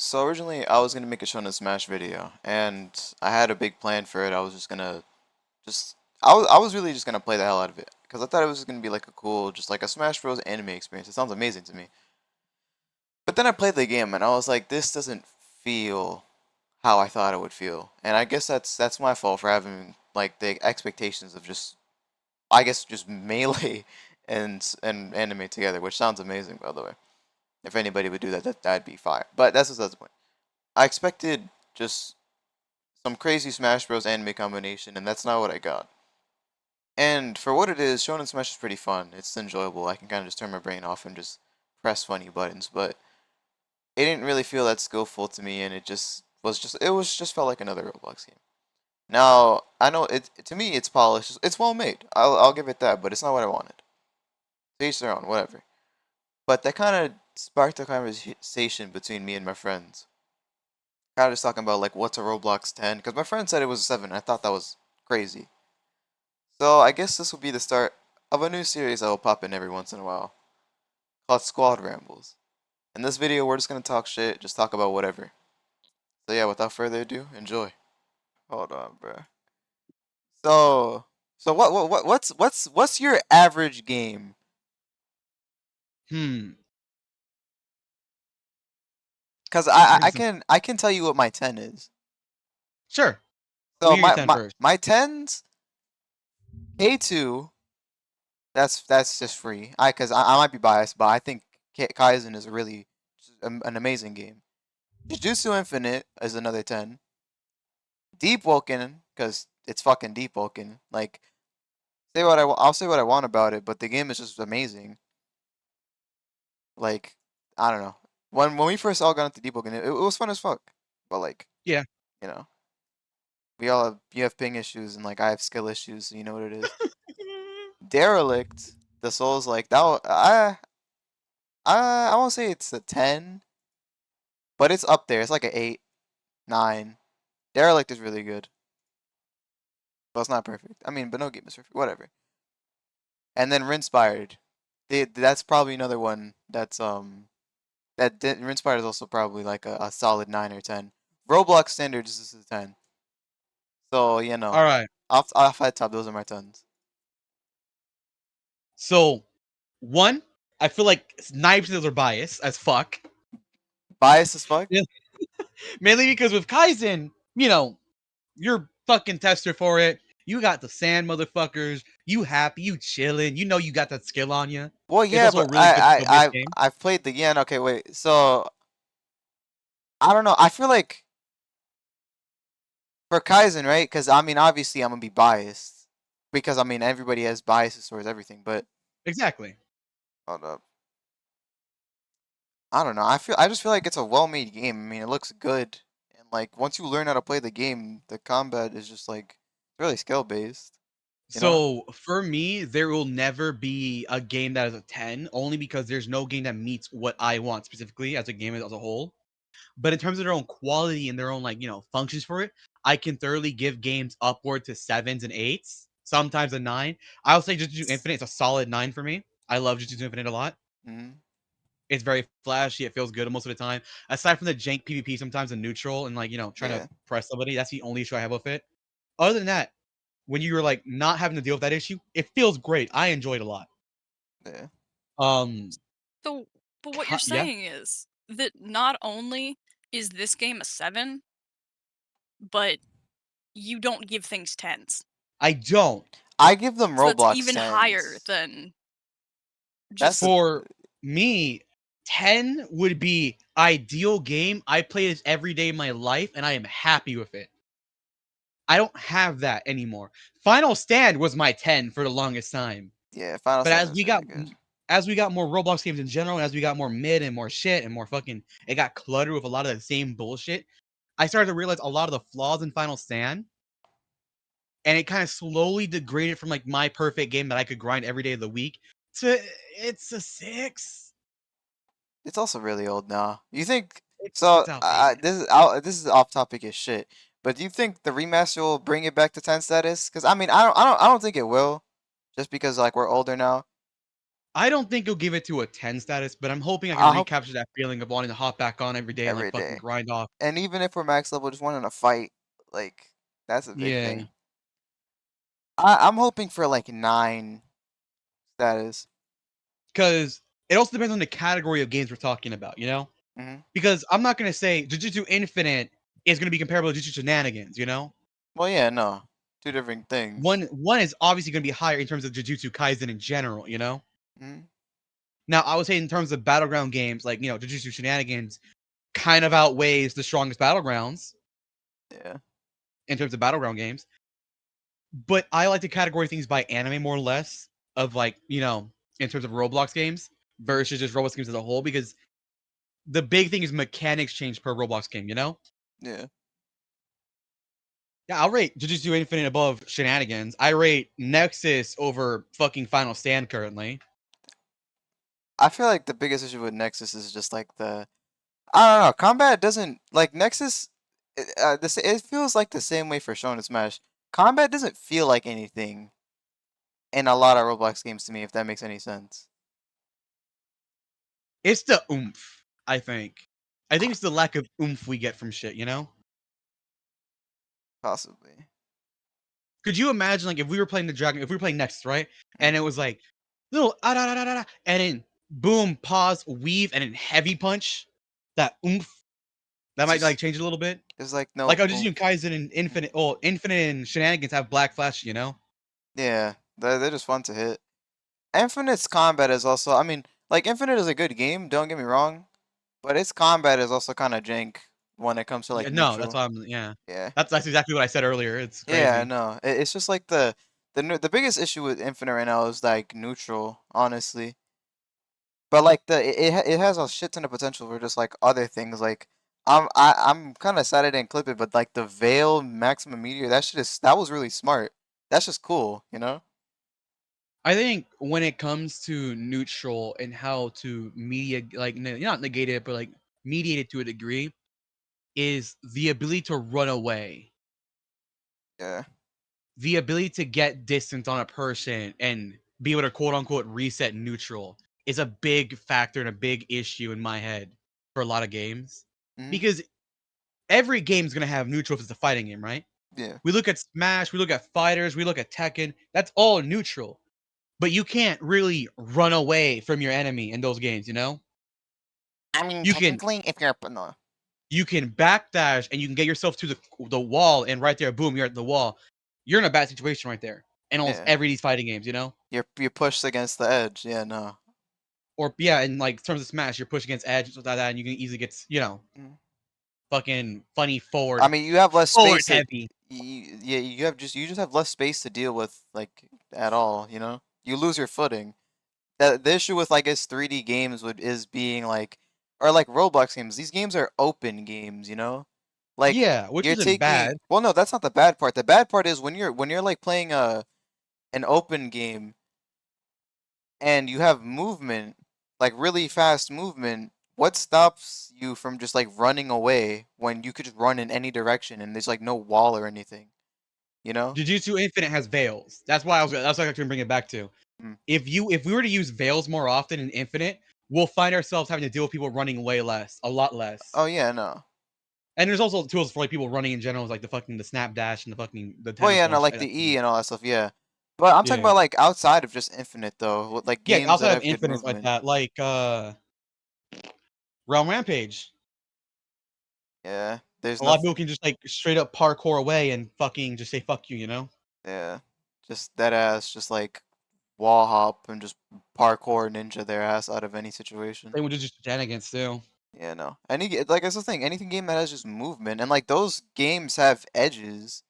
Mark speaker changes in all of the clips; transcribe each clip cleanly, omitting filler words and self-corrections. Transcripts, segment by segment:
Speaker 1: So originally I was gonna make a Shonen Smash video, and I had a big plan for it. I was just gonna just I was really just gonna play the hell out of it because I thought it was gonna be like a cool, just like a Smash Bros. Anime experience. It sounds amazing to me. But then I played the game and I was like, this doesn't feel how I thought it would feel, and I guess that's my fault for having like the expectations of just I guess just melee and anime together, which sounds amazing by the way. If anybody would do that, that'd be fire. But that's the point. I expected just some crazy Smash Bros. Anime combination, and that's not what I got. And for what it is, Shonen Smash is pretty fun. It's enjoyable. I can kind of just turn my brain off and just press funny buttons, but it didn't really feel that skillful to me, and it just felt like another Roblox game. Now I know it to me it's polished. It's well made. I'll give it that, but it's not what I wanted. To each their own, whatever. But that kind of sparked a conversation between me and my friends. Kind of just talking about like what's a Roblox 10, because my friend said it was a 7. I thought that was crazy. So I guess this will be the start of a new series that will pop in every once in a while called Squad Rambles. In this video, we're just gonna talk shit, just talk about whatever. So yeah, without further ado, enjoy. Hold on, bro. So, what's your average game?
Speaker 2: Hmm.
Speaker 1: Cause
Speaker 2: Let's
Speaker 1: I
Speaker 2: bring
Speaker 1: I
Speaker 2: some.
Speaker 1: can I can tell you what my 10 is.
Speaker 2: Sure. Let me
Speaker 1: So
Speaker 2: hear your
Speaker 1: my
Speaker 2: 10
Speaker 1: my
Speaker 2: first.
Speaker 1: my 10's K2. That's just free. I might be biased, but I think Kaizen is really an amazing game. Jujutsu Infinite is another 10. Deep Woken, because it's fucking Deep Woken. Like, I'll say what I want about it, but the game is just amazing. Like, I don't know. When we first all got into Deep Woken, it was fun as fuck. But like,
Speaker 2: Yeah.
Speaker 1: you know, we all have you have ping issues and like I have skill issues, so you know what it is. Derelict, the Souls like that. I won't say it's a 10, but it's up there. It's like an 8, 9. Derelict is really good. But it's not perfect. I mean, but no game is perfect. Whatever. And then Rinspired. That's probably another one Rinspired is also probably like a solid 9 or 10. Roblox standards is a 10. So,
Speaker 2: All right.
Speaker 1: off the top, those are my 10s.
Speaker 2: So, one, I feel like 90% are biased as fuck.
Speaker 1: Biased as fuck?
Speaker 2: Yeah. Mainly because with Kaizen, you're fucking tester for it. You got the sand motherfuckers. You happy. You chilling. You know you got that skill on you.
Speaker 1: Well,
Speaker 2: It's
Speaker 1: yeah,
Speaker 2: also
Speaker 1: but
Speaker 2: a really good skill-based game.
Speaker 1: I've played the yeah. Okay, wait. So I don't know. I feel like for Kaizen, right? Because I mean, obviously, I'm gonna be biased because I mean, everybody has biases towards everything. But
Speaker 2: Exactly.
Speaker 1: hold up, I don't know. I just feel like it's a well-made game. I mean, it looks good, and like once you learn how to play the game, the combat is just like really skill-based. You know?
Speaker 2: So for me, there will never be a game that is a 10, only because there's no game that meets what I want specifically as a game as a whole. But in terms of their own quality and their own functions for it, I can thoroughly give games upward to sevens and eights, sometimes a nine. I'll say Jujutsu Infinite is a solid nine for me. I love Jujutsu Infinite a lot.
Speaker 1: Hmm.
Speaker 2: It's very flashy. It feels good most of the time. Aside from the jank PvP, sometimes a neutral and trying to
Speaker 1: Yeah.
Speaker 2: press somebody. That's the only issue I have with it. Other than that, when you're like not having to deal with that issue, it feels great. I enjoy it a lot.
Speaker 1: Yeah.
Speaker 2: Um,
Speaker 3: So, but what you're
Speaker 2: yeah,
Speaker 3: saying is that not only is this game a 7, but you don't give things 10s.
Speaker 2: I don't.
Speaker 1: I give them
Speaker 3: So that's
Speaker 1: Roblox
Speaker 3: even higher
Speaker 1: 10s.
Speaker 3: than
Speaker 1: That's the
Speaker 3: just
Speaker 2: For me, 10 would be ideal game. I play this every day of my life and I am happy with it. I don't have that anymore. Final Stand was my 10 for the longest time.
Speaker 1: yeah. Final
Speaker 2: But
Speaker 1: Stand is really good.
Speaker 2: as we got more Roblox games in general, as we got more mid and more shit and more fucking it got cluttered with a lot of the same bullshit. I started to realize a lot of the flaws in Final Stand, and it kind of slowly degraded from like my perfect game that I could grind every day of the week to it's a 6.
Speaker 1: It's also really old now. You think so?
Speaker 2: It's outdated.
Speaker 1: This is off topic as shit. But do you think the remaster will bring it back to 10 status? Because I mean, I don't think it will, just because like we're older now.
Speaker 2: I don't think he'll give it to a 10 status, but I'm hoping I can
Speaker 1: I hope
Speaker 2: recapture that feeling of wanting to hop back on every day and like
Speaker 1: every
Speaker 2: fucking
Speaker 1: day.
Speaker 2: grind off.
Speaker 1: And even if we're max level, just wanting to fight, like that's a big
Speaker 2: Yeah,
Speaker 1: thing. I'm hoping for like 9 status.
Speaker 2: because it also depends on the category of games we're talking about, you know?
Speaker 1: Hmm.
Speaker 2: Because I'm not gonna say Jujutsu Infinite is gonna be comparable to Jujutsu Shenanigans, you know?
Speaker 1: Well, yeah, no, 2 different things.
Speaker 2: One is obviously gonna be higher in terms of Jujutsu Kaisen in general, you know?
Speaker 1: Hmm.
Speaker 2: Now, I would say in terms of battleground games, like, you know, Jujutsu Shenanigans kind of outweighs the strongest battlegrounds
Speaker 1: Yeah,
Speaker 2: in terms of battleground games. But I like to category things by anime more or less of like, you know, in terms of Roblox games versus just Roblox games as a whole, because the big thing is mechanics change per Roblox game, you know?
Speaker 1: yeah.
Speaker 2: Yeah, I'll rate Jujutsu Infinite above Shenanigans. I rate Nexus over fucking Final Stand currently.
Speaker 1: I feel like the biggest issue with Nexus is just like the I don't know. Combat doesn't like Nexus. It feels like the same way for Shonen Smash. Combat doesn't feel like anything in a lot of Roblox games to me, if that makes any sense.
Speaker 2: It's the oomph, I think. I think it's the lack of oomph we get from shit, you know?
Speaker 1: Possibly.
Speaker 2: Could you imagine like if we were playing Nexus, right?
Speaker 1: Mm.
Speaker 2: And it was like little da da da da da, and then boom, pause, weave, and then heavy punch. That oomph that
Speaker 1: It's
Speaker 2: might like
Speaker 1: just
Speaker 2: change it a little bit.
Speaker 1: there's like
Speaker 2: Like
Speaker 1: no
Speaker 2: I was just
Speaker 1: oomph.
Speaker 2: using Kaizen and
Speaker 1: Mm.
Speaker 2: Infinite. Oh, Infinite and Shenanigans have Black Flash, you know.
Speaker 1: Yeah, they're just fun to hit. Infinite's combat is also. I mean, like Infinite is a good game. Don't get me wrong, but its combat is also kind of jank when it comes to like
Speaker 2: Yeah, no, that's
Speaker 1: neutral.
Speaker 2: why I'm. Yeah,
Speaker 1: Yeah.
Speaker 2: that's exactly what I said earlier. It's
Speaker 1: Yeah,
Speaker 2: crazy.
Speaker 1: no. It's just like the biggest issue with Infinite right now is like neutral, honestly. But like it has a shit ton of potential for just like other things. Like I'm kind of sad I didn't clip it, but like the Veil Maximum Meteor, that was really smart. That's just cool, you know?
Speaker 2: I think when it comes to neutral and how to not negate it, but like mediate it to a degree, is the ability to run away,
Speaker 1: Yeah.
Speaker 2: the ability to get distance on a person and be able to quote unquote reset neutral is a big factor and a big issue in my head for a lot of games.
Speaker 1: Hmm.
Speaker 2: Because every game's gonna have neutral if it's a fighting game, right?
Speaker 1: Yeah.
Speaker 2: We look at Smash, we look at Fighters, we look at Tekken, that's all neutral. But you can't really run away from your enemy in those games, you know?
Speaker 1: I mean,
Speaker 2: You can
Speaker 1: technically, if you're no,
Speaker 2: you can backdash and you can get yourself to the wall and right there, boom, you're at the wall. You're in a bad situation right there. In almost
Speaker 1: yeah,
Speaker 2: every of these fighting games, you know?
Speaker 1: you're pushed against the edge. Yeah, no.
Speaker 2: Or yeah, in like terms of Smash, you're pushing against Edge and stuff like that, and you can easily get
Speaker 1: Mhm.
Speaker 2: fucking funny
Speaker 1: I
Speaker 2: forward,
Speaker 1: mean, you have less
Speaker 2: forward
Speaker 1: space to.
Speaker 2: heavy.
Speaker 1: Yeah, you just have less space to deal with like at all. You know, you lose your footing. The issue with I guess 3D games would is being like or like Roblox games. These games are open games, you know? Like
Speaker 2: Yeah, which
Speaker 1: you're
Speaker 2: isn't
Speaker 1: taking
Speaker 2: bad.
Speaker 1: well no, that's not the bad part. The bad part is when you're like playing an open game and you have movement, like really fast movement, what stops you from just like running away when you could just run in any direction and there's like no wall or anything, you know?
Speaker 2: Jujutsu Infinite has veils. That's what I was gonna bring it back to.
Speaker 1: Mm.
Speaker 2: If we were to use veils more often in Infinite, we'll find ourselves having to deal with people running way less, a lot less.
Speaker 1: Oh yeah, no.
Speaker 2: And there's also tools for like people running in general, like the snap dash and the
Speaker 1: Well, yeah, no,
Speaker 2: teleports.
Speaker 1: like the E and all that stuff, yeah. But I'm talking
Speaker 2: Yeah.
Speaker 1: about like outside of just Infinite though, with like
Speaker 2: Yeah,
Speaker 1: games that
Speaker 2: outside of
Speaker 1: have good
Speaker 2: Infinite like
Speaker 1: movement.
Speaker 2: that, like Realm Rampage.
Speaker 1: Yeah, there's
Speaker 2: A lot of people
Speaker 1: nothing.
Speaker 2: can just like straight up parkour away and fucking just say fuck you, you know?
Speaker 1: Yeah, just that ass, just like wall hop and just parkour ninja their ass out of any situation.
Speaker 2: Same with just shenanigans too.
Speaker 1: Yeah, no. Like that's the thing. Anything game that has just movement and like those games have edges,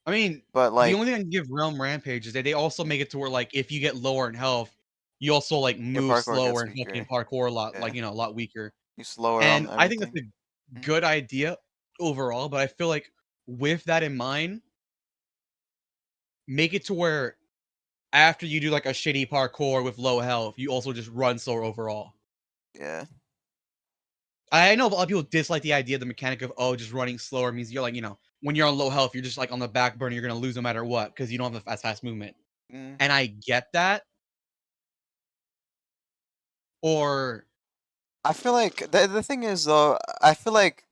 Speaker 2: I mean,
Speaker 1: but
Speaker 2: the only
Speaker 1: like
Speaker 2: thing I can give Realm Rampage is that they also make it to where like if you get lower in health, you also like
Speaker 1: your
Speaker 2: move
Speaker 1: parkour
Speaker 2: slower
Speaker 1: gets
Speaker 2: and fucking
Speaker 1: weaker.
Speaker 2: parkour a lot,
Speaker 1: Yeah,
Speaker 2: like a lot weaker.
Speaker 1: you slower on
Speaker 2: And I think that's
Speaker 1: everything.
Speaker 2: a
Speaker 1: Mhm.
Speaker 2: good idea overall, but I feel like with that in mind, make it to where after you do like a shitty parkour with low health, you also just run slower overall.
Speaker 1: Yeah.
Speaker 2: I know a lot of people dislike the idea, the mechanic of oh, just running slower means you're like, when you're on low health, you're just like on the back burner, you're gonna lose no matter what because you don't have as fast movement.
Speaker 1: Mm.
Speaker 2: And I get that, Or
Speaker 1: I feel like the thing is though, I feel like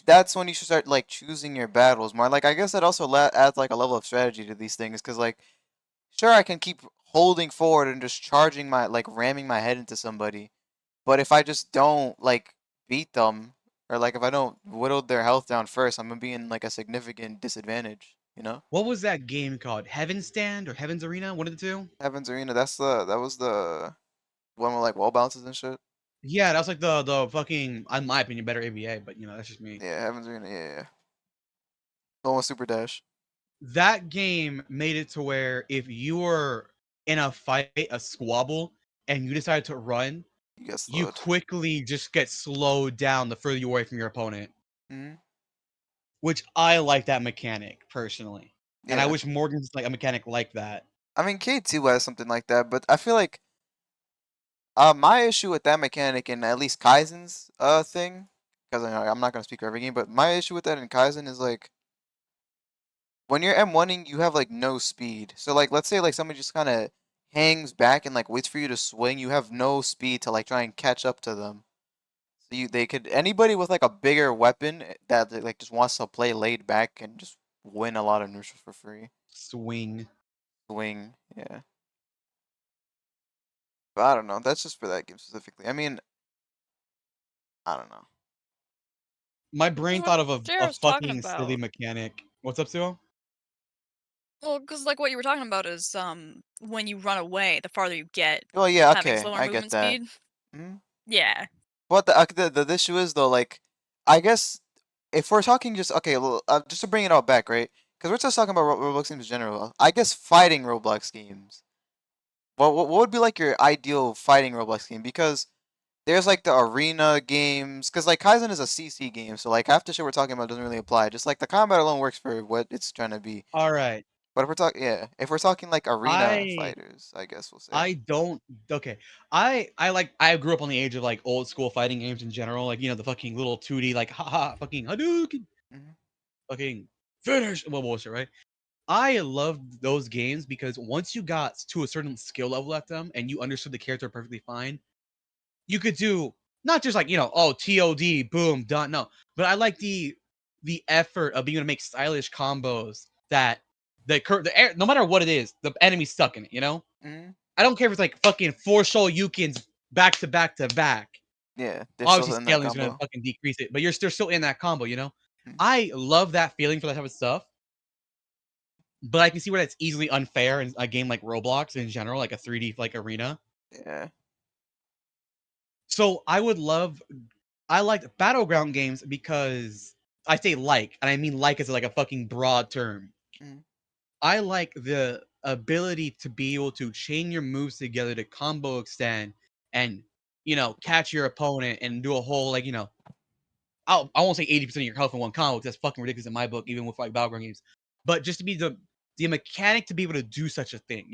Speaker 1: that's when you should start like choosing your battles more. Like I guess that also adds like a level of strategy to these things because like sure I can keep holding forward and just charging my like ramming my head into somebody, but if I just don't like beat them or like if I don't whittle their health down first, I'm gonna be in like a significant disadvantage. You know,
Speaker 2: what was that game called? Heaven's Stand or Heaven's Arena? One of the two.
Speaker 1: Heaven's Arena. That was the one with like wall bounces and shit.
Speaker 2: Yeah, that was like the fucking, in my opinion, better ABA, but that's just me.
Speaker 1: Yeah, Heaven's Arena. Yeah, yeah. The one with Super Dash.
Speaker 2: That game made it to where if you were in a fight, a squabble, and you decided to run,
Speaker 1: You get
Speaker 2: you
Speaker 1: slowed.
Speaker 2: quickly just get slowed down the further you away from your opponent.
Speaker 1: Hmm.
Speaker 2: Which I like that mechanic personally, and I
Speaker 1: Yeah.
Speaker 2: wish more games like a mechanic like that.
Speaker 1: I mean, K2 has something like that, but I feel like my issue with that mechanic and at least Kaizen's thing, because I'm not gonna speak for every game, but my issue with that in Kaizen is like when you're M1ing, you have like no speed. So like let's say like somebody just kind of hangs back and like waits for you to swing, you have no speed to like try and catch up to them. So they could anybody with like a bigger weapon that like just wants to play laid back and just win a lot of neutrals for free.
Speaker 2: Swing.
Speaker 1: Swing, yeah. But I don't know. That's just for that game specifically. I mean, I don't know.
Speaker 2: My brain
Speaker 3: What
Speaker 2: thought of a
Speaker 3: Jared's talking
Speaker 2: fucking silly
Speaker 3: about.
Speaker 2: mechanic. What's up, Suo?
Speaker 3: Well, because like what you were talking about is when you run away, the farther you get,
Speaker 1: Well, yeah,
Speaker 3: having
Speaker 1: okay,
Speaker 3: slower
Speaker 1: I get
Speaker 3: movement
Speaker 1: that.
Speaker 3: speed.
Speaker 1: Hmm.
Speaker 3: Yeah.
Speaker 1: But the issue is though, like, I guess if we're talking just okay, well, just to bring it all back, right? Because we're just talking about Roblox games in general. I guess fighting Roblox games. What would be like your ideal fighting Roblox game? Because there's like the arena games. Because like Kaizen is a CC game, so like half the shit we're talking about doesn't really apply. Just like the combat alone works for what it's trying to be.
Speaker 2: All right.
Speaker 1: But if we're talking, yeah, if we're talking like arena
Speaker 2: I
Speaker 1: fighters, I guess we'll say.
Speaker 2: I don't okay. I grew up on the age of like old school fighting games in general, like the fucking little 2D like haha fucking Hadouken
Speaker 1: Hmm.
Speaker 2: fucking finish well bullshit, right? I loved those games because once you got to a certain skill level at them and you understood the character perfectly fine, you could do not just like, oh TOD, boom, done. No. But I like the effort of being able to make stylish combos that no matter what it is, the enemy's stuck in it.
Speaker 1: Hmm.
Speaker 2: I don't care if it's like fucking four show Yukins back to back to back.
Speaker 1: Yeah, they're
Speaker 2: Obviously,
Speaker 1: still in that
Speaker 2: scaling is gonna
Speaker 1: combo.
Speaker 2: fucking decrease it, but they're still in that combo.
Speaker 1: Mhm.
Speaker 2: I love that feeling for that type of stuff, but I can see where that's easily unfair in a game like Roblox in general, like a 3D like arena.
Speaker 1: Yeah.
Speaker 2: So I liked battleground games because I say like, and I mean like as like a fucking broad term.
Speaker 1: Mhm.
Speaker 2: I like the ability to be able to chain your moves together to combo extend and catch your opponent and do a whole like I won't say 80% of your health in one combo 'cause that's fucking ridiculous in my book, even with like battleground games. But just to be the mechanic to be able to do such a thing.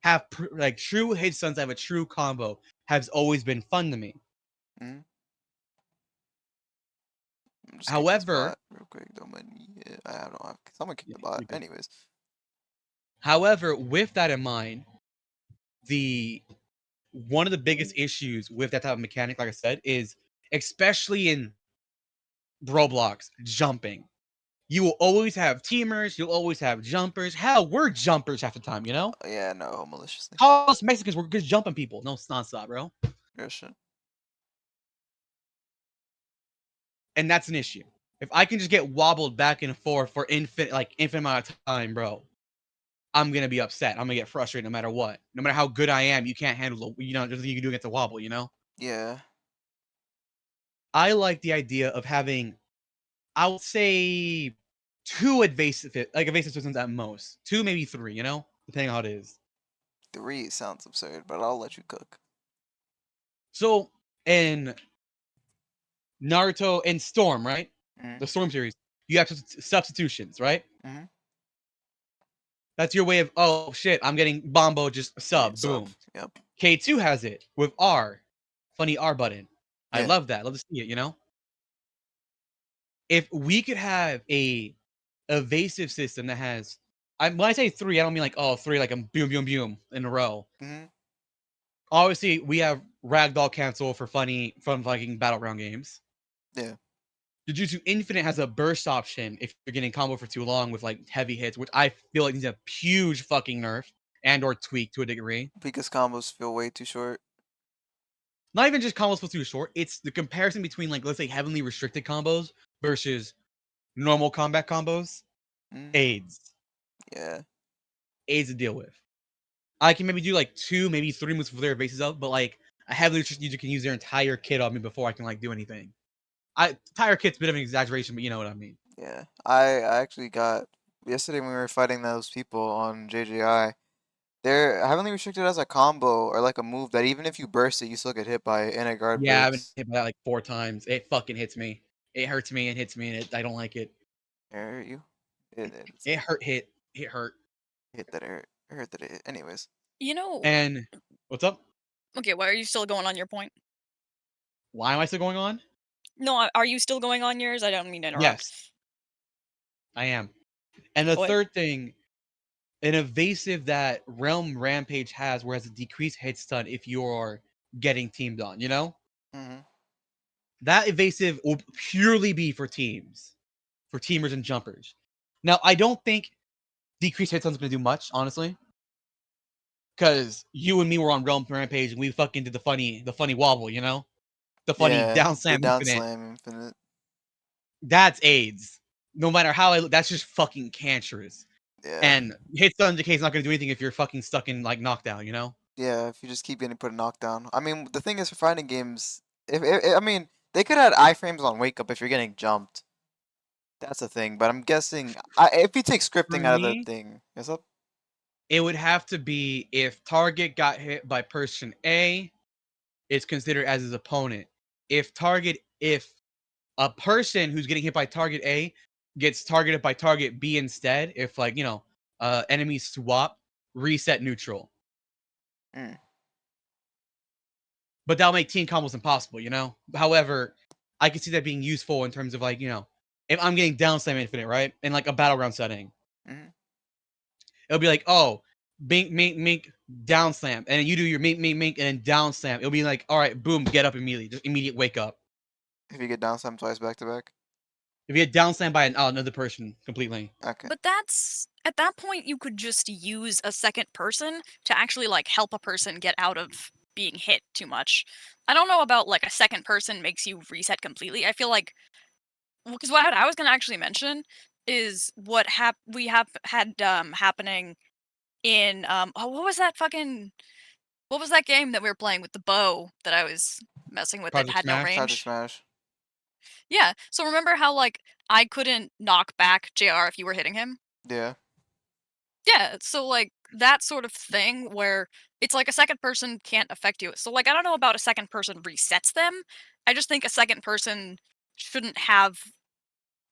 Speaker 2: Have like true hit stuns that have a true combo has always been fun to me.
Speaker 1: Mhm. I'm just kicking this
Speaker 2: However,
Speaker 1: bot real quick. Don't mind me. Yeah, I don't have. Someone kick
Speaker 2: yeah,
Speaker 1: the bot.
Speaker 2: you're good.
Speaker 1: Anyways.
Speaker 2: However, with that in mind, the one of the biggest issues with that type of mechanic, like I said, is especially in Roblox, jumping. You will always have teamers, you'll always have jumpers. Hell, we're jumpers half the time.
Speaker 1: Yeah, no, maliciously.
Speaker 2: Call us Mexicans, we're just jumping people. No, it's nonstop, bro.
Speaker 1: Real shit.
Speaker 2: And that's an issue. If I can just get wobbled back and forth for infinite amount of time, bro, I'm gonna be upset. I'm gonna get frustrated no matter what. No matter how good I am, you can't handle just you can do against a wobble.
Speaker 1: Yeah.
Speaker 2: I like the idea of having, I would say, two evasive systems at most. Two, maybe three, depending on how it is.
Speaker 1: 3 sounds absurd, but I'll let you cook.
Speaker 2: So in Naruto and Storm, right?
Speaker 1: Mhm.
Speaker 2: The Storm series, you have substitutions, right?
Speaker 1: Mhm.
Speaker 2: That's your way of, oh shit, I'm getting Bombo just
Speaker 1: Yeah,
Speaker 2: sub,
Speaker 1: sub.
Speaker 2: boom.
Speaker 1: Yep.
Speaker 2: K2 has it with R, funny R button. I
Speaker 1: Yeah.
Speaker 2: love that. Love to see it. If we could have a evasive system that has, when I say three, I don't mean like three like boom boom boom in a row.
Speaker 1: Mhm.
Speaker 2: Obviously, we have Ragdoll cancel for funny fun fucking battleground games.
Speaker 1: Yeah.
Speaker 2: Jujutsu Infinite has a burst option if you're getting combo for too long with like heavy hits, which I feel like needs a huge fucking nerf and or tweak to a degree.
Speaker 1: Because combos feel way too short.
Speaker 2: Not even just combos supposed to be short. It's the comparison between like let's say heavily restricted combos versus normal combat combos.
Speaker 1: Mm,
Speaker 2: AIDS.
Speaker 1: yeah.
Speaker 2: AIDS to deal with. I can maybe do like 2, maybe 3 moves for their bases up, but like a heavily restricted user can use their entire kit on me before I can like do anything. Entire kit's a bit of an exaggeration, but you know what I mean.
Speaker 1: Yeah. I actually got yesterday when we were fighting those people on JJI. They're heavily restricted as a combo or like a move that even if you burst it, you still get hit by it and it guard
Speaker 2: Yeah, I've been
Speaker 1: breaks.
Speaker 2: hit by that like 4 times. It fucking hits me. It hurts me and hits me, and I don't like it.
Speaker 1: It hurt you? It's
Speaker 2: It hurt. It hurt.
Speaker 1: hit that it hurt. It hurt that it hit. Anyways.
Speaker 3: You know,
Speaker 2: And what's up?
Speaker 3: okay, why are you still going on your point?
Speaker 2: Why am I still going on?
Speaker 3: No, are you still going on yours? I don't mean to interrupt.
Speaker 2: Yes, I am. And the
Speaker 3: Go ahead.
Speaker 2: third thing, an evasive that Realm Rampage has, where it has a decreased hit stun if you're getting teamed on. You know
Speaker 1: Mhm.
Speaker 2: that evasive will purely be for teams, for teamers and jumpers. Now, I don't think decreased hit stun's gonna do much, honestly, because you and me were on Realm Rampage and we fucking did the funny wobble. You know, the funny
Speaker 1: Yeah,
Speaker 2: down
Speaker 1: the
Speaker 2: slam
Speaker 1: down
Speaker 2: infinite.
Speaker 1: slam infinite.
Speaker 2: That's AIDS. No matter how I look, that's just fucking cancerous.
Speaker 1: Yeah.
Speaker 2: And hit stun decay is not gonna do anything if you're fucking stuck in like knockdown, you know?
Speaker 1: Yeah, if you just keep getting put a knockdown. I mean, the thing is for fighting games, if I mean, they could add iframes on wake up if you're getting jumped. That's the thing, but I'm guessing if you take
Speaker 2: For
Speaker 1: scripting out of the
Speaker 2: me,
Speaker 1: thing, yes up?
Speaker 2: it would have to be if target got hit by person A, it's considered as his opponent. If a person who's getting hit by target A gets targeted by target B instead, if like, enemies swap, reset neutral.
Speaker 1: Mm,
Speaker 2: But that'll make team combos impossible, you know? However, I can see that being useful in terms of like, if I'm getting down slam infinite, right? In like a battleground setting.
Speaker 1: mhm.
Speaker 2: It'll be like, oh, mink, mink, mink, down slam. And then you do your mink, mink, mink, and then down slam. It'll be like, all right, boom, get up immediately. Just immediate wake up.
Speaker 1: If you get down slam twice back to back.
Speaker 2: If you get down slam by another person completely.
Speaker 1: Okay.
Speaker 3: But that's at that point you could just use a second person to actually like help a person get out of being hit too much. I don't know about like a second person makes you reset completely. I feel like because what I was gonna actually mention is what we have had happening in what was that fucking what was that game that we were playing with the bow that I was messing with that
Speaker 2: Project
Speaker 3: had no
Speaker 2: Smash.
Speaker 1: Project
Speaker 3: range?
Speaker 1: Smash.
Speaker 3: Yeah. So remember how like I couldn't knock back JR if you were hitting him?
Speaker 1: Yeah.
Speaker 3: Yeah, so like that sort of thing where it's like a second person can't affect you. So like I don't know about a second person resets them. I just think a second person shouldn't have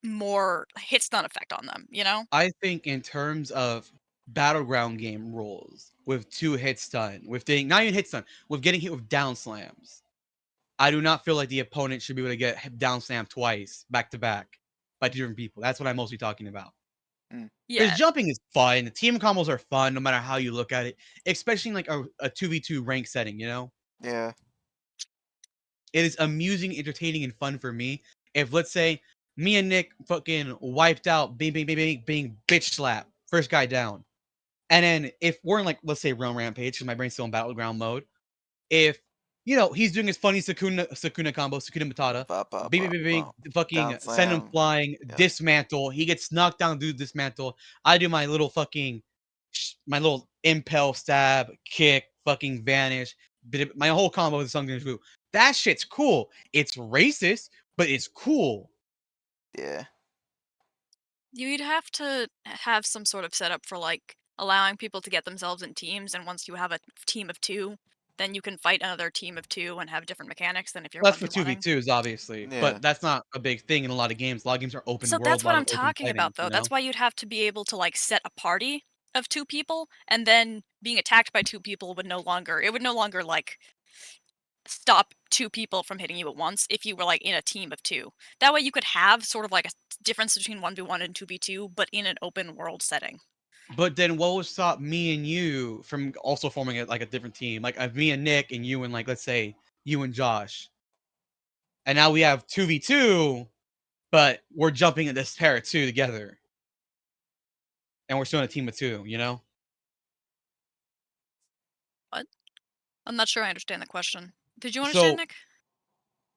Speaker 3: more hit stun effect on them, you know?
Speaker 2: I think in terms of battleground game rules, with 2 hit stun, with getting not even hit stun, with getting hit with down slams, I do not feel like the opponent should be able to get down slam twice back to back by 2 different people. That's what I'm mostly talking about.
Speaker 1: Mm,
Speaker 2: Because
Speaker 3: Yeah.
Speaker 2: jumping is fun. The team combos are fun no matter how you look at it, especially in like a 2v2 rank setting, you know?
Speaker 1: yeah.
Speaker 2: It is amusing, entertaining, and fun for me. If let's say me and Nick fucking wiped out, bing, bing, bing, bing, bing, bitch slap, first guy down. And then if we're in like, let's say Realm Rampage, because my brain's still in battleground mode, if he's doing his funny Sakuna combo, Sakuna Matata,
Speaker 1: Ba ba
Speaker 2: bing,
Speaker 1: ba
Speaker 2: bing, bing,
Speaker 1: ba.
Speaker 2: bing, fucking
Speaker 1: Down
Speaker 2: send him
Speaker 1: slam.
Speaker 2: flying,
Speaker 1: Yeah.
Speaker 2: dismantle. He gets knocked down, do dismantle. I do my little fucking, my little impel stab, kick, fucking vanish. My whole combo is something to do. That shit's cool. It's racist, but it's cool.
Speaker 1: Yeah.
Speaker 3: You'd have to have some sort of setup for like allowing people to get themselves in teams and once you have a team of 2, then you can fight another team of 2 and have different mechanics than if you're
Speaker 2: That's for two v
Speaker 3: 1v1ing.
Speaker 2: twos, obviously,
Speaker 1: Yeah.
Speaker 2: but that's not a big thing in a lot of games. A lot of games are open
Speaker 3: So
Speaker 2: world,
Speaker 3: that's
Speaker 2: a
Speaker 3: what
Speaker 2: lot
Speaker 3: I'm
Speaker 2: of open
Speaker 3: talking
Speaker 2: fighting.
Speaker 3: about, though. That's why you'd have to be able to like set a party of 2 people, and then being attacked by 2 people would no longer like stop 2 people from hitting you at once if you were like in a team of 2. That way you could have sort of like a difference between 1v1 and 2v2, but in an open world setting.
Speaker 2: But then what would stop me and you from also forming like a different team? Like me and Nick and you and like let's say you and Josh. And now we have 2v2, but we're jumping in this pair of two together. And we're still in a team of two, you know?
Speaker 3: What? I'm not sure I understand the question. Did you understand,
Speaker 2: So
Speaker 3: Nick?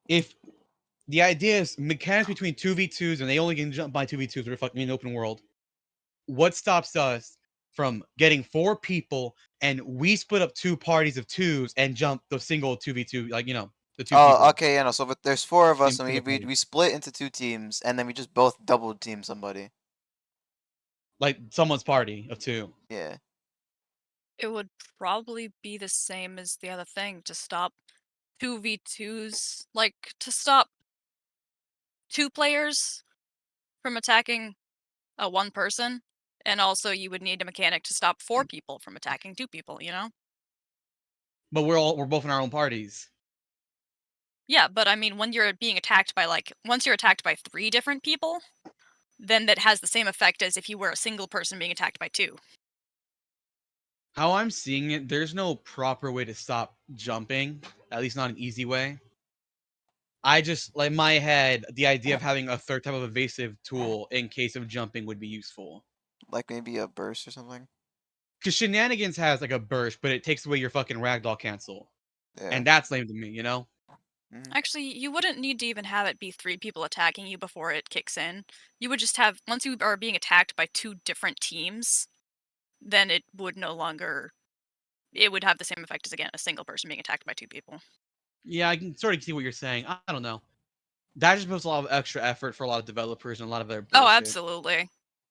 Speaker 2: if the idea is mechanics between 2v2s and they only can jump by 2v2s, we're fucking in the open world. What stops us from getting four people and we split up two parties of twos and jump the single 2v2, like, you know, the two
Speaker 1: Oh,
Speaker 2: people.
Speaker 1: okay, yeah, no. So but there's four of us, and we,
Speaker 2: Single
Speaker 1: we
Speaker 2: party.
Speaker 1: we split into two teams, and then we just both double team somebody.
Speaker 2: Like someone's party of two.
Speaker 1: Yeah.
Speaker 3: It would probably be the same as the other thing to stop 2v2s, like to stop two players from attacking a one person, and also you would need a mechanic to stop four people from attacking two people, you know?
Speaker 2: But we're both in our own parties.
Speaker 3: Yeah, but I mean, when you're being attacked by once you're attacked by three different people, then that has the same effect as if you were a single person being attacked by two.
Speaker 2: How I'm seeing it, there's no proper way to stop jumping, at least not an easy way. I just like in my head, the idea of having a third type of evasive tool in case of jumping would be useful.
Speaker 1: Like maybe a burst or something.
Speaker 2: Because shenanigans has like a burst, but it takes away your fucking ragdoll cancel,
Speaker 1: Yeah.
Speaker 2: and that's lame to me, you know.
Speaker 1: Mm-hmm.
Speaker 3: Actually, you wouldn't need to even have it be three people attacking you before it kicks in. You would just have, once you are being attacked by two different teams, then it would no longer, it would have the same effect as, again, a single person being attacked by two people.
Speaker 2: Yeah, I can sort of see what you're saying. I don't know. That just puts a lot of extra effort for a lot of developers and a lot of their
Speaker 3: Oh,
Speaker 2: bullshit.
Speaker 3: absolutely.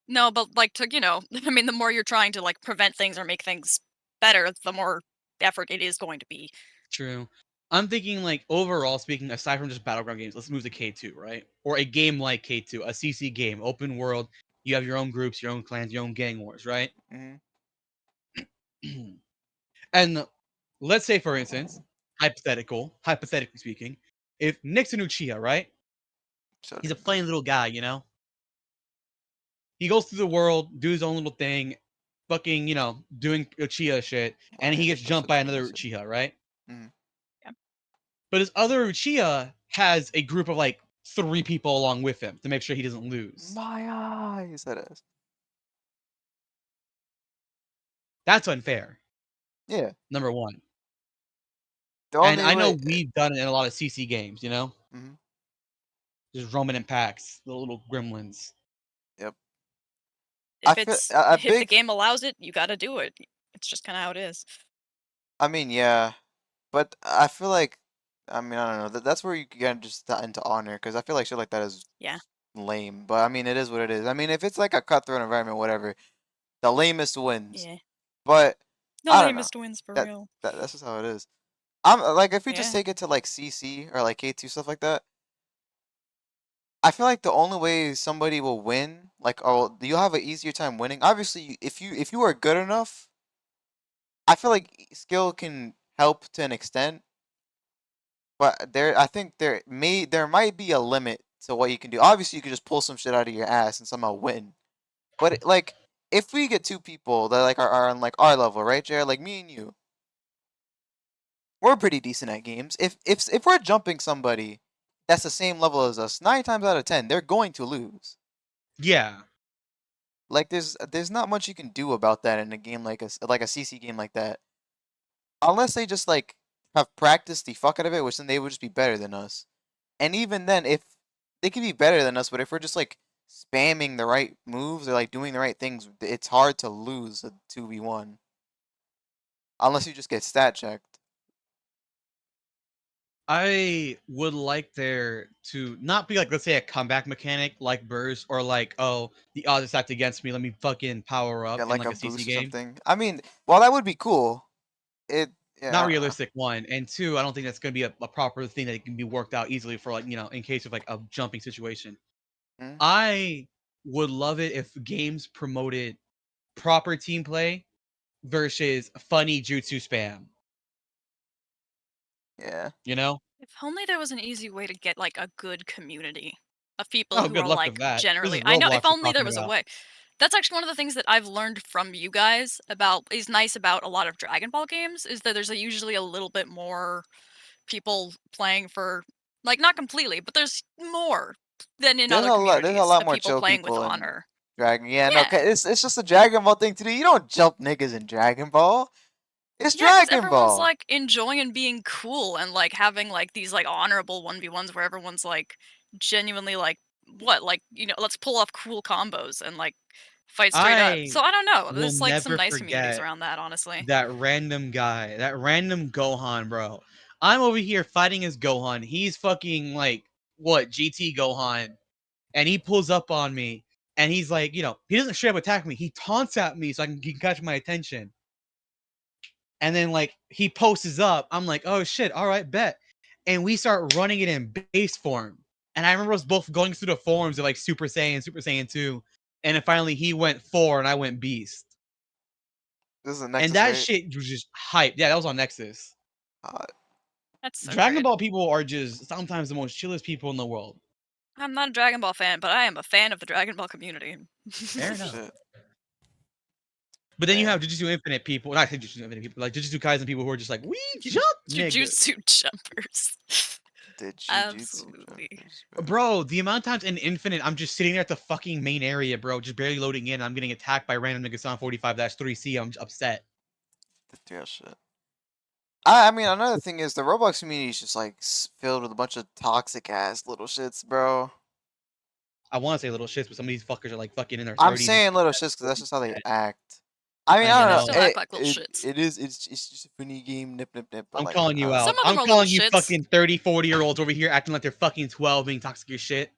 Speaker 3: No, but like to, I mean, the more you're trying to like prevent things or make things better, the more effort it is going to be.
Speaker 2: True. I'm thinking like overall speaking, aside from just battleground games, let's move to K2, right? Or a game like K2, a CC game, open world. You have your own groups, your own clans, your own gang wars, right?
Speaker 1: Mm-hmm.
Speaker 2: And let's say, for instance, hypothetically speaking, if Nick's an Uchiha, right?
Speaker 1: So
Speaker 2: He's a plain little guy, you know? He goes through the world, do his own little thing, fucking, you know, doing Uchiha shit,
Speaker 1: oh
Speaker 2: and
Speaker 1: yeah,
Speaker 2: he gets
Speaker 1: Nick knows
Speaker 2: jumped
Speaker 1: what to
Speaker 2: by
Speaker 1: do.
Speaker 2: another
Speaker 1: Listen.
Speaker 2: Uchiha, right?
Speaker 1: Mm-hmm.
Speaker 3: Yeah.
Speaker 2: But his other Uchiha has a group of like three people along with him to make sure he doesn't lose.
Speaker 1: My eyes. That is.
Speaker 2: That's unfair,
Speaker 1: Yeah.
Speaker 2: number one.
Speaker 1: The
Speaker 2: And
Speaker 1: only
Speaker 2: I know
Speaker 1: way.
Speaker 2: we've done it in a lot of CC games, you know?
Speaker 1: Mm-hmm.
Speaker 2: Just roaming in packs, the little gremlins.
Speaker 1: Yep. I
Speaker 3: If
Speaker 1: feel
Speaker 3: it's
Speaker 1: a
Speaker 3: if the
Speaker 1: big.
Speaker 3: game allows it, you got to do it. It's just kind of how it is.
Speaker 1: I mean, yeah, but I feel like. I mean, I don't know. That's where you get just into honor, because I feel like shit like that is
Speaker 3: Yeah.
Speaker 1: lame. But I mean, it is what it is. I mean, if it's like a cutthroat environment, whatever, the lamest wins.
Speaker 3: Yeah.
Speaker 1: But
Speaker 3: The
Speaker 1: I don't know.
Speaker 3: lamest wins for
Speaker 1: That,
Speaker 3: real.
Speaker 1: that's just how it is. I'm like if we just
Speaker 3: Yeah.
Speaker 1: take it to like CC or like K2 stuff like that. I feel like the only way somebody will win, like, oh, you'll have an easier time winning. Obviously, if you are good enough, I feel like skill can help to an extent. But I think there might be a limit to what you can do. Obviously, you can just pull some shit out of your ass and somehow win. But like, if we get two people that like are on like our level, right, Jared? Like me and you, we're pretty decent at games. If we're jumping somebody that's the same level as us, 9 times out of 10, they're going to lose.
Speaker 2: Yeah.
Speaker 1: Like there's not much you can do about that in a game like a CC game like that, unless they just like have practiced the fuck out of it, which then they would just be better than us. And even then, if they could be better than us, but if we're just like spamming the right moves or like doing the right things, it's hard to lose a 2v1 unless you just get stat checked.
Speaker 2: I would like there to not be like, let's say, a comeback mechanic like Burst or like, oh, the odds are stacked against me. Let me fucking power up
Speaker 1: Get
Speaker 2: in
Speaker 1: like
Speaker 2: like
Speaker 1: a
Speaker 2: a CC
Speaker 1: boost or
Speaker 2: game.
Speaker 1: something. I mean, well, that would be cool. It
Speaker 2: Not
Speaker 1: Yeah, I don't know.
Speaker 2: realistic, one. And two, I don't think that's going to be a proper thing that can be worked out easily for like, you know, in case of like a jumping situation.
Speaker 1: Hmm?
Speaker 2: I would love it if games promoted proper team play versus funny jutsu spam,
Speaker 1: Yeah.
Speaker 2: you know?
Speaker 3: If only there was an easy way to get like a good community of people
Speaker 2: Oh,
Speaker 3: who
Speaker 2: good
Speaker 3: are
Speaker 2: luck with
Speaker 3: like
Speaker 2: that. This is
Speaker 3: generally. I know. If
Speaker 2: Roblox we're
Speaker 3: only there
Speaker 2: talking
Speaker 3: was a
Speaker 2: about.
Speaker 3: way. That's actually one of the things that I've learned from you guys is nice about a lot of Dragon Ball games is that there's usually a little bit more people playing for, like, not completely, but there's more than in other
Speaker 1: There's a
Speaker 3: communities
Speaker 1: lot
Speaker 3: of
Speaker 1: more
Speaker 3: people
Speaker 1: chill
Speaker 3: playing with
Speaker 1: people in
Speaker 3: honor.
Speaker 1: Dragon. Yeah, no,
Speaker 3: Yeah.
Speaker 1: it's just a Dragon Ball thing to do. You don't jump niggas in Dragon Ball. It's
Speaker 3: Yeah, because
Speaker 1: Dragon
Speaker 3: everyone's,
Speaker 1: Ball.
Speaker 3: like, enjoying and being cool and, like, having, like, these, like, honorable 1v1s where everyone's, like, genuinely, like, what? Like, let's pull off cool combos and, like, fight straight up.
Speaker 2: I
Speaker 3: So I don't know.
Speaker 2: will
Speaker 3: There's, like, some
Speaker 2: never
Speaker 3: nice communities
Speaker 2: forget
Speaker 3: around that, honestly.
Speaker 2: that random guy, that random Gohan, bro. I'm over here fighting as Gohan. He's fucking like what GT Gohan, and he pulls up on me, and he's like, he doesn't straight up attack me. He taunts at me so he can catch my attention. And then like he posts up. I'm like, oh shit, all right, bet. And we start running it in base form. And I remember us both going through the forms of like Super Saiyan, Super Saiyan 2. And then finally he went 4 and I went Beast.
Speaker 1: This is a
Speaker 2: And
Speaker 1: Nexus,
Speaker 2: that
Speaker 1: right?
Speaker 2: shit was just hype. Yeah, that was on Nexus.
Speaker 1: Uh,
Speaker 3: That's so
Speaker 2: Dragon
Speaker 3: great.
Speaker 2: Ball people are just sometimes the most chillest people in the world.
Speaker 3: I'm not a Dragon Ball fan, but I am a fan of the Dragon Ball community.
Speaker 2: Fair enough.
Speaker 1: shit.
Speaker 2: But then you have
Speaker 1: Damn.
Speaker 2: Jujutsu Infinite people, not Jujutsu Infinite people, like Jujutsu Kaisen people who are just like, we jump, nigga.
Speaker 3: Jujutsu jumpers.
Speaker 1: The Jujutsu
Speaker 3: Absolutely.
Speaker 1: jumpers, bro.
Speaker 2: Bro, the amount of times in Infinite, I'm just sitting there at the fucking main area, bro, just barely loading in. I'm getting attacked by random niggas on 45-3C. I'm upset.
Speaker 1: The real shit. I mean, another thing is the Roblox community is just like filled with a bunch of toxic ass little shits, bro.
Speaker 2: I want to say little shits, but some of these fuckers are like fucking in their
Speaker 1: I'm
Speaker 2: 30s.
Speaker 1: saying little shits because that's just how they act. I mean,
Speaker 2: I
Speaker 1: I
Speaker 3: Yeah, they
Speaker 1: don't
Speaker 2: know.
Speaker 1: know.
Speaker 3: still act like little shits.
Speaker 1: It's just a funny game, nip, nip, nip. But
Speaker 2: I'm
Speaker 1: like,
Speaker 2: calling you
Speaker 3: Some
Speaker 2: out.
Speaker 3: of them
Speaker 2: I'm
Speaker 3: are little
Speaker 2: calling you
Speaker 3: shits.
Speaker 2: fucking 30, 40-year-olds over here acting like they're fucking 12 being toxic as shit.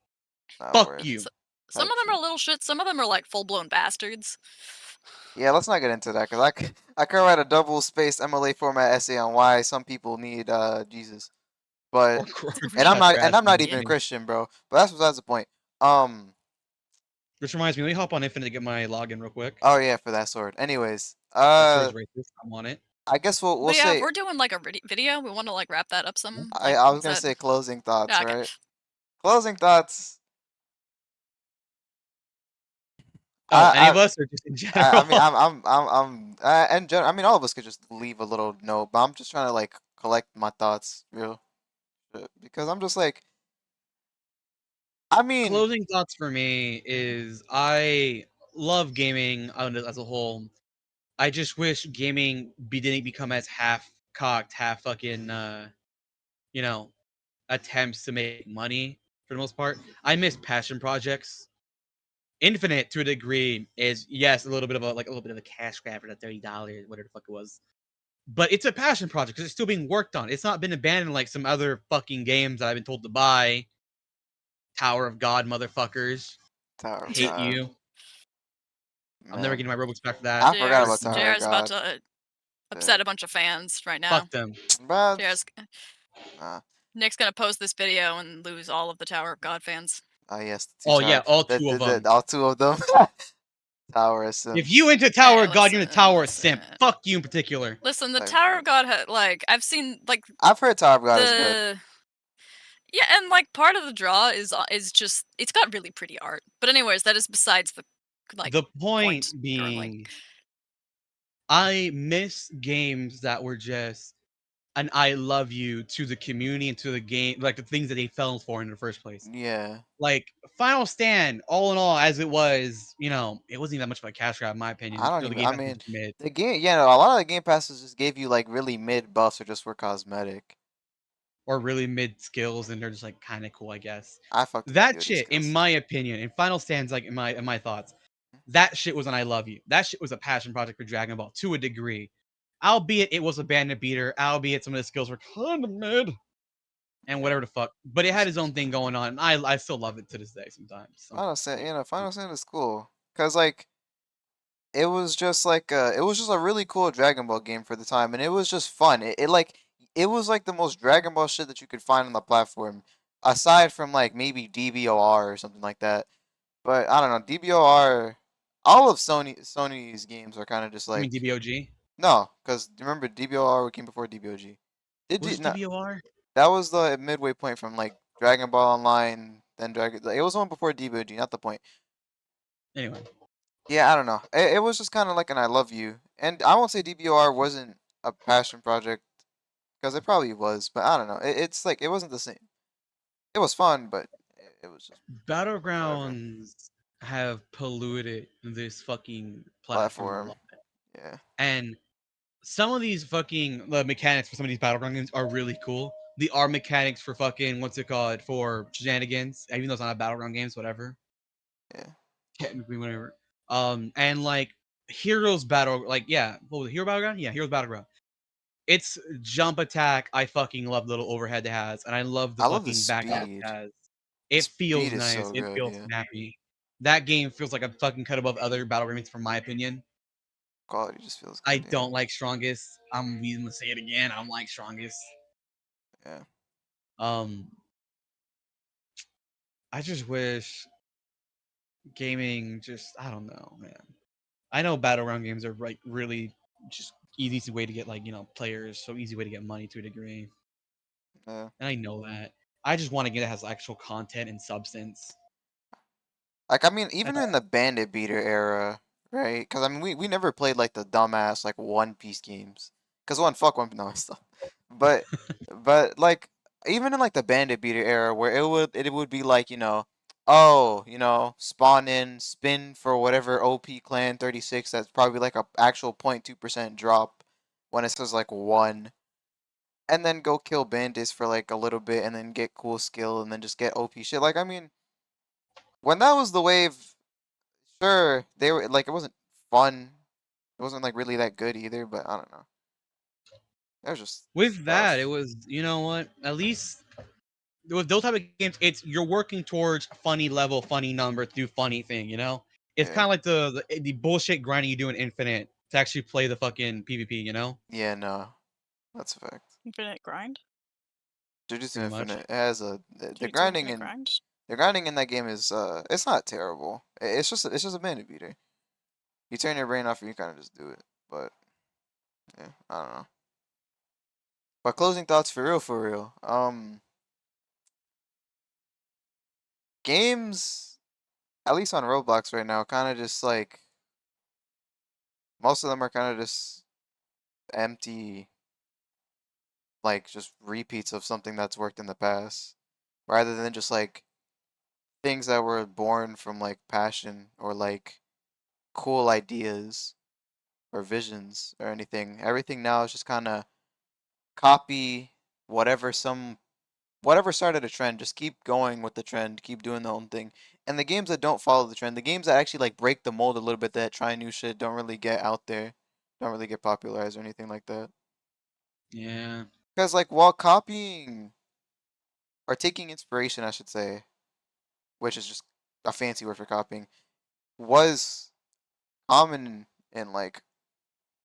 Speaker 2: Fuck
Speaker 1: word
Speaker 2: you.
Speaker 3: Some
Speaker 1: type
Speaker 3: of them
Speaker 1: shit.
Speaker 3: are little shits. Some of them are like full blown bastards.
Speaker 1: Yeah, let's not get into that because I could write a double spaced MLA format essay on why some people need Jesus. But and
Speaker 2: Shut your ass
Speaker 1: I'm not
Speaker 2: down,
Speaker 1: even a
Speaker 3: Yeah.
Speaker 2: Jimmy.
Speaker 1: Christian, bro. But that's besides the point.
Speaker 2: This reminds me, let me hop on Infinite to get my login real quick.
Speaker 1: Oh yeah, for that sword. Anyways,
Speaker 2: That sword's racist. I want it.
Speaker 1: I guess we'll
Speaker 3: But yeah, if
Speaker 1: say
Speaker 3: we're doing like a video, we want to like wrap that up some. Like,
Speaker 1: I was
Speaker 3: is
Speaker 1: gonna
Speaker 3: that
Speaker 1: say closing thoughts,
Speaker 3: okay?
Speaker 1: right? Closing thoughts.
Speaker 2: Oh, any of
Speaker 1: I
Speaker 2: us or just in
Speaker 1: I
Speaker 2: general?
Speaker 1: mean and I mean all of us could just leave a little note, but I'm just trying to like collect my thoughts real shit, because I'm just like I mean
Speaker 2: Closing thoughts for me is I love gaming as a whole. I just wish gaming didn't become as half cocked, half fucking you know, attempts to make money for the most part. I miss passion projects. Infinite to a degree is yes, a little bit of a cash grab for the $30, whatever the fuck it was. But it's a passion project because it's still being worked on. It's not been abandoned like some other fucking games that I've been told to buy. Tower of God, motherfuckers.
Speaker 1: Tower of
Speaker 2: Hate
Speaker 1: God,
Speaker 2: you. I'm never
Speaker 1: man.
Speaker 2: getting my Robux back for that.
Speaker 1: I forgot
Speaker 3: JR's
Speaker 1: about Tower of
Speaker 3: JR's about
Speaker 1: God.
Speaker 3: to
Speaker 1: Shit.
Speaker 3: upset a bunch of fans right now.
Speaker 2: Fuck them.
Speaker 1: But
Speaker 3: JR's
Speaker 1: nah.
Speaker 3: Nick's gonna post this video and lose all of the Tower of God fans.
Speaker 1: Yes, the two
Speaker 2: Oh yeah,
Speaker 1: tower
Speaker 2: all two of them.
Speaker 1: all two of them. Tower of
Speaker 2: If you
Speaker 1: Sims
Speaker 2: into Tower
Speaker 3: Hey,
Speaker 2: of God, you're in the
Speaker 3: listen,
Speaker 2: Tower of
Speaker 3: listen,
Speaker 2: Simp. Fuck you in particular.
Speaker 3: listen. The
Speaker 1: type
Speaker 3: Tower
Speaker 1: shit.
Speaker 3: of God, like I've seen like
Speaker 1: I've heard Tower of God is good.
Speaker 3: the yeah, and like part of the draw is just it's got really pretty art. But anyways, that is besides the like
Speaker 2: The point
Speaker 3: point currently.
Speaker 2: being, I miss games that were just an I love you to the community and to the game, like the things that they fell for in the first place.
Speaker 1: Yeah.
Speaker 2: Like Final Stand, all in all, as it was, it wasn't even that much of a cash grab in my
Speaker 1: I
Speaker 2: opinion.
Speaker 1: don't
Speaker 2: The
Speaker 1: even.
Speaker 2: game
Speaker 1: I
Speaker 2: pass was
Speaker 1: mean,
Speaker 2: just mid.
Speaker 1: the game. Yeah, no, a lot of the game passes just gave you like really mid buffs or just were cosmetic.
Speaker 2: Or really mid skills, and they're just like kind of cool, I guess.
Speaker 1: I fucked with the
Speaker 2: That
Speaker 1: beauty
Speaker 2: shit, in
Speaker 1: skills.
Speaker 2: my opinion, in Final Stands, like in my thoughts, that shit was an I love you. That shit was a passion project for Dragon Ball to a degree. Albeit it was a bandit beater, albeit some of the skills were kind of mid and
Speaker 1: Yeah.
Speaker 2: whatever the fuck. But it had its own thing going on. And I still love it to this day sometimes.
Speaker 1: Final Fan, Final Fan is cool because like it was just a really cool Dragon Ball game for the time, and it was just fun. It was like the most Dragon Ball shit that you could find on the platform, aside from like maybe DBOR or something like that. But I don't know, DBOR. All of Sony's games are kind of just
Speaker 2: You mean
Speaker 1: like
Speaker 2: DBOG?
Speaker 1: no, because remember DBOR came before DBOG.
Speaker 2: Was it
Speaker 1: No,
Speaker 2: DBOR?
Speaker 1: that was the midway point from like Dragon Ball Online, then Dragon. It was one before DBOG, not the point.
Speaker 2: Anyway.
Speaker 1: Yeah, I don't know. It was just kind of like an I love you, and I won't say DBOR wasn't a passion project because it probably was, but I don't know. It's like it wasn't the same. It was fun, but it was just whatever
Speaker 2: Battlegrounds have polluted this fucking platform a
Speaker 1: platform.
Speaker 2: lot.
Speaker 1: Yeah,
Speaker 2: And some of these fucking the mechanics for some of these battleground games are really cool. The R mechanics for fucking what's it called for shenanigans, even though it's not a battleground games, whatever.
Speaker 1: yeah.
Speaker 2: Technically, whatever. And like Heroes Battle, like yeah, what was it, Hero Battleground? Yeah, Heroes Battleground. It's jump attack. I fucking love the little overhead it has, and I love the
Speaker 1: I love the
Speaker 2: fucking back it
Speaker 1: speed.
Speaker 2: has.
Speaker 1: The
Speaker 2: It
Speaker 1: speed
Speaker 2: feels
Speaker 1: is
Speaker 2: nice.
Speaker 1: so
Speaker 2: It
Speaker 1: good.
Speaker 2: feels
Speaker 1: Yeah,
Speaker 2: snappy. That game feels like a fucking cut above other battle games, from my opinion.
Speaker 1: quality just feels
Speaker 2: I
Speaker 1: good. Yeah,
Speaker 2: don't like Strongest. I'm gonna say it again. I don't like Strongest.
Speaker 1: yeah.
Speaker 2: Um, I just wish gaming just I don't know, man. I know battleground games are like really just easy way to get like players, so easy way to get money to a degree,
Speaker 1: Yeah.
Speaker 2: and I know that. I just want a game that has actual content and substance.
Speaker 1: Like I mean,
Speaker 2: That's
Speaker 1: even in the Bandit Beater era, right? Because I mean, we never played like the dumbass like One Piece games. Cause one fuck One no stuff, but like even in like the Bandit Beater era where it would be like oh spawn in spin for whatever OP clan 36 that's probably like a actual 0.2% drop when it says like one, and then go kill bandits for like a little bit and then get cool skill and then just get OP shit. Like I mean, when that was the wave, sure, they were like it wasn't fun. It wasn't like really that good either, but I don't know. It was just
Speaker 2: with that, it
Speaker 1: rough.
Speaker 2: was what at least with those type of games, it's you're working towards funny level, funny number, do funny thing. It's
Speaker 1: Yeah.
Speaker 2: kind of like the bullshit grinding you do in Infinite to actually play the fucking PvP.
Speaker 1: Yeah, no. That's a fact.
Speaker 3: Infinite grind?
Speaker 1: Jujutsu
Speaker 2: Pretty much.
Speaker 1: Infinite has the
Speaker 3: Jujutsu
Speaker 1: grinding
Speaker 3: Infinite
Speaker 1: in
Speaker 3: grind?
Speaker 1: the grinding in that game is it's not terrible. It's just a bandit beater. You turn your brain off and you kind of just do it. But yeah, I don't know. But closing thoughts for real, for real. Games at least on Roblox right now, kind of just like most of them are kind of just empty, like just repeats of something that's worked in the past, rather than just like things that were born from like passion or like cool ideas or visions or anything. Everything now is just kind of copy whatever some whatever started a trend. Just keep going with the trend, keep doing the own thing. And the games that don't follow the trend, the games that actually like break the mold a little bit, that try new shit, don't really get out there, don't really get popularized or anything like that.
Speaker 2: Yeah.
Speaker 1: Because like while copying or taking inspiration, I should say, which is just a fancy word for copying, was common in like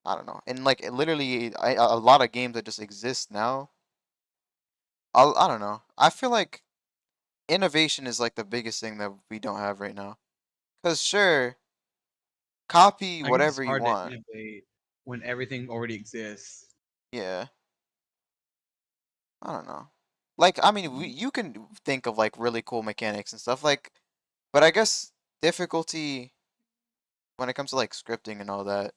Speaker 1: I don't know, in like literally a lot of games that just exist now. I don't know. I feel like innovation is like the biggest thing that we don't have right now. Cause sure, copy
Speaker 2: I guess it's
Speaker 1: whatever you
Speaker 2: hard to
Speaker 1: want.
Speaker 2: innovate when everything already exists.
Speaker 1: Yeah, I don't know. Like I mean, you can think of like really cool mechanics and stuff like, but I guess difficulty when it comes to like scripting and all that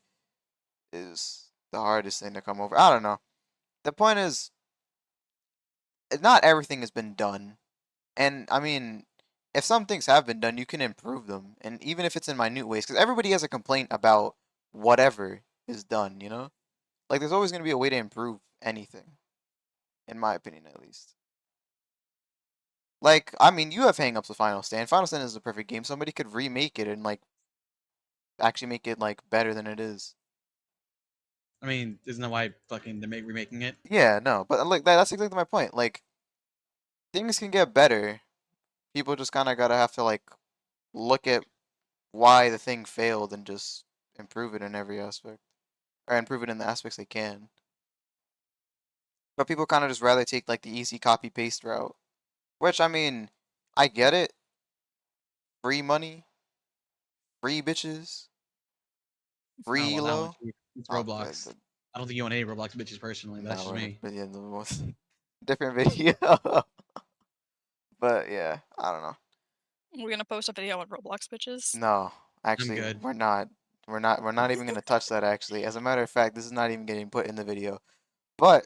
Speaker 1: is the hardest thing to come over. I don't know. The point is, not everything has been done. And I mean, if some things have been done, you can improve them. And even if it's in minute ways, because everybody has a complaint about whatever is done, you know? Like, there's always going to be a way to improve anything, in my opinion, at least. Like, I mean, you have hangups with Final Stand. Final Stand is a perfect game. Somebody could remake it and, like, actually make it, like, better than it is.
Speaker 2: I mean, isn't that why fucking they're remaking it?
Speaker 1: Yeah, no, but, like, that's exactly my point. Like, things can get better. People just kind of gotta have to, like, look at why the thing failed and just improve it in every aspect, or improve it in the aspects they can. But people kind of just rather take like the easy copy paste route, which I mean, I get it. Free money, free bitches,
Speaker 2: It's not
Speaker 1: free
Speaker 2: about that one.
Speaker 1: low.
Speaker 2: It's
Speaker 1: Oh,
Speaker 2: Roblox. I don't think you want any Roblox bitches personally. That's
Speaker 1: no,
Speaker 2: just me.
Speaker 1: but yeah, the most different video. But yeah, I don't know.
Speaker 3: We're gonna post a video on Roblox bitches.
Speaker 1: No, Actually,
Speaker 2: good.
Speaker 1: we're not. We're not even gonna touch that. Actually, as a matter of fact, this is not even getting put in the video. But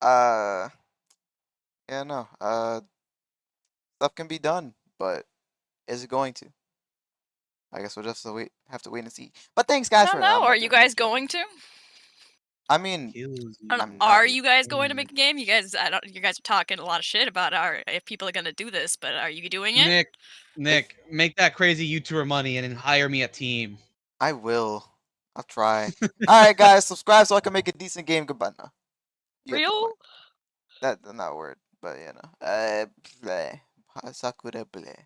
Speaker 1: uh, yeah, no. Stuff can be done, but is it going to? I guess we'll just have to wait and see. But thanks,
Speaker 3: I
Speaker 1: guys,
Speaker 3: don't
Speaker 1: for.
Speaker 3: know.
Speaker 1: I'm
Speaker 3: Are
Speaker 1: not
Speaker 3: you
Speaker 1: doing
Speaker 3: guys
Speaker 1: that.
Speaker 3: going to?
Speaker 1: I mean,
Speaker 2: Kills
Speaker 3: I don't know,
Speaker 1: I'm
Speaker 3: Are
Speaker 1: not.
Speaker 3: you guys going to make a game? You guys, you guys are talking a lot of shit about if people are gonna do this, but are you doing it?
Speaker 2: Nick, make that crazy YouTuber money and then hire me a team.
Speaker 1: I will. I'll try. All right, guys, subscribe so I can make a decent game. Goodbye. No, you get the
Speaker 3: Real?
Speaker 1: point. That's not a word, but you know. Play. Sakura play.